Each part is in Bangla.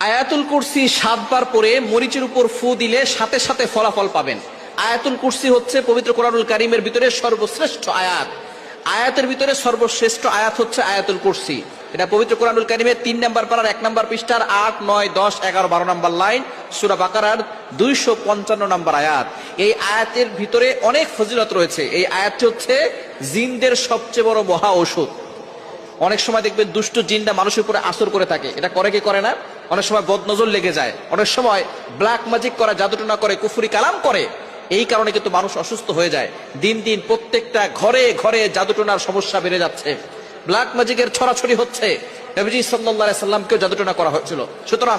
আয়াতুল কুরসি 7 বার পরে মরিচের উপর ফু দিলে সাথে সাথে ফলাফল পাবেন। আয়াতুল কুরসি হচ্ছে পবিত্র কোরআনুল কারীমের ভিতরে সর্বশ্রেষ্ঠ আয়াত। আয়াতের ভিতরে সর্বশ্রেষ্ঠ আয়াত হচ্ছে আয়াতুল কুরসি। এটা পবিত্র কোরআনুল কারীমের 3 নম্বর পারার 1 নম্বর পৃষ্ঠার 8, 9, 10, 11, 12 নম্বর লাইন, সূরা বাকারার 255 নম্বর আয়াত। এই আয়াতের ভিতরে অনেক ফজিলত রয়েছে। এই আয়াতটি হচ্ছে জিনদের সবচেয়ে বড় মহা ঔষধ। অনেক সময় দেখবেন দুষ্ট জিনটা মানুষের উপরে আসর করে থাকে। এটা করে কি করে না? অনেক সময় বদনজর লেগে যায়, অনেক সময় ব্ল্যাক ম্যাজিক করে, জাদুটনা করে, কুফরি কালাম করে। এই কারণে কিন্তু মানুষ অসুস্থ হয়ে যায়। দিন দিন প্রত্যেকটা ঘরে ঘরে জাদুটনার সমস্যা বেড়ে যাচ্ছে, ব্ল্যাক ম্যাজিকের ছড়াছড়ি হচ্ছে। নবীজি সাল্লাল্লাহু আলাইহি সাল্লামকেও জাদুটনা করা হয়েছিল। সুতরাং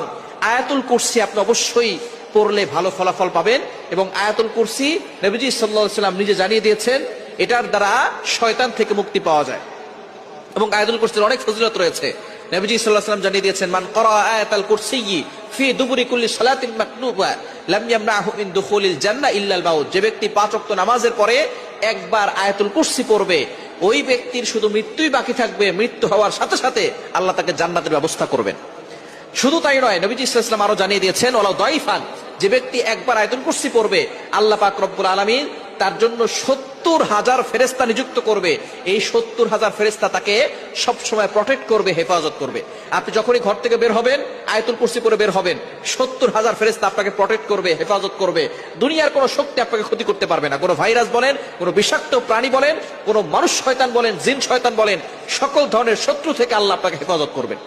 আয়াতুল কুরসি আপনি অবশ্যই পড়লে ভালো ফলাফল পাবেন। এবং আয়াতুল কুরসি নবীজি সাল্লাল্লাহু আলাইহি সাল্লাম নিজে জানিয়ে দিয়েছেন, এটার দ্বারা শয়তান থেকে মুক্তি পাওয়া যায়। এবং আয়াতুল কুরসির অনেক ফজিলত রয়েছে। নবীজি সাল্লাল্লাহু আলাইহি ওয়াসাল্লাম জানিয়ে দিয়েছেন, মান ক্বারা আয়াতাল কুরসি ফি দুবুরি কুল্লি সালাতিন মাকতুবা লাম ইয়ামনাহু মিন দুখুলিল জান্নাহ ইল্লাল মাউত। যে ব্যক্তি 5 ওয়াক্ত নামাজের পরে একবার আয়াতুল কুরসি পড়বে, ওই ব্যক্তির শুধু মৃত্যুই বাকি থাকবে। মৃত্যু হওয়ার সাথে সাথে আল্লাহ তাকে জান্নাতের ব্যবস্থা করবেন। শুধু তাই নয়, নবীজি সাল্লাল্লাহু আলাইহি ওয়াসাল্লাম আরো জানিয়ে দিয়েছেন, ওয়ালাউ দাইফান, যে ব্যক্তি একবার আয়াতুল কুরসি পড়বে, আল্লাহ পাক রব্বুল আলামিন তার জন্য 70,000 ফেরেশতা নিযুক্ত করবে। এই 70,000 ফেরেশতা তাকে সব সময় প্রটেক্ট করবে, হেফাজত করবে। আপনি যখনই ঘর থেকে বের হবেন, আয়াতুল কুরসি পড়ে বের হবেন, 70,000 ফেরেশতা আপনাকে প্রটেক্ট করবে, হেফাজত করবে। দুনিয়ার কোনো শক্তি আপনাকে ক্ষতি করতে পারবে না। কোনো ভাইরাস বলেন, কোনো বিষাক্ত প্রাণী বলেন, কোনো মানুষ শয়তান বলেন, জিন শয়তান বলেন, সকল ধরনের শত্রু থেকে আল্লাহ আপনাকে হেফাজত করবেন।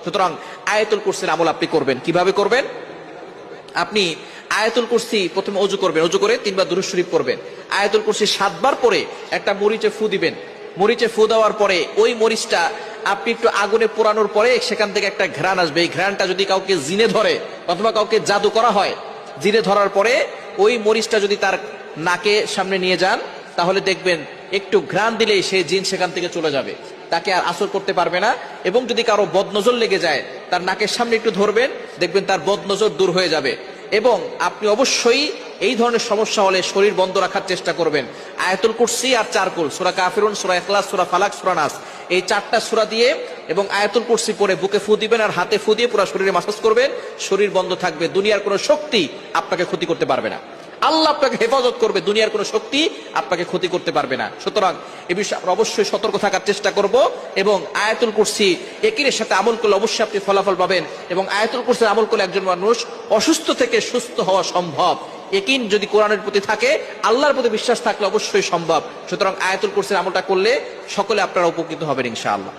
সুতরাং আয়াতুল কুরসির আমল আপনি করবেন। কিভাবে করবেন? আপনি আয়াতুল কুরসি প্রথমে ওযু করবেন, ওযু করে 3 বার দুরূদ শরীফ পড়বেন। আয়াতুল কুরসি 7 বার পরে একটা মরিচে ফু দিবেন। মরিচে ফু দেওয়ার পরে ওই মরিচটা আপনি একটু আগুনে পোড়ানোর পরে সেখান থেকে একটা ঘ্রাণ আসবে। এই ঘ্রাণটা যদি কাউকে জিনে ধরে অথবা কাউকে জাদু করা হয়, জিনে ধরার পরে ওই মরিচটা যদি তার নাকে সামনে নিয়ে যান, তাহলে দেখবেন একটু ঘ্রাণ দিলেই সেই জিন সেখান থেকে চলে যাবে, তাকে আর আসর করতে পারবে না। এবং যদি কারো বদনজর লেগে যায়, তার নাকের সামনে একটু ধরবেন, দেখবেন তার বদনজর দূর হয়ে যাবে। এবং আপনি অবশ্যই এই ধরনের সমস্যা হলে শরীর বন্ধ রাখার চেষ্টা করবেন। আয়াতুল কুরসি আর 4 কুল, সূরা কাফিরুন, সূরা ইখলাস, সূরা ফালাক, সূরা নাস, এই 4টা সূরা দিয়ে এবং আয়াতুল কুরসি পড়ে বুকে ফু দিবেন আর হাতে ফু দিয়ে পুরো শরীরে মাসাজ করবেন। শরীর বন্ধ থাকবে, দুনিয়ার কোনো শক্তি আপনাকে ক্ষতি করতে পারবে না। আল্লাহ আপনাকে হেফাজত করবে, দুনিয়ার কোনো শক্তি আপনাকে ক্ষতি করতে পারবে না। সুতরাং এ বিষয়ে আমরা অবশ্যই সতর্ক থাকার চেষ্টা করব। এবং আয়াতুল কুরসি একিনের সাথে আমল করলে অবশ্যই আপনি ফলাফল পাবেন। এবং আয়াতুল কুরসি আমল করলে একজন মানুষ অসুস্থ থেকে সুস্থ হওয়া সম্ভব। একিন যদি কোরআনের প্রতি থাকে, আল্লাহর প্রতি বিশ্বাস থাকলে অবশ্যই সম্ভব। সুতরাং আয়াতুল কুরসির আমলটা করলে সকলে আপনারা উপকৃত হবেন ইনশাআল্লাহ।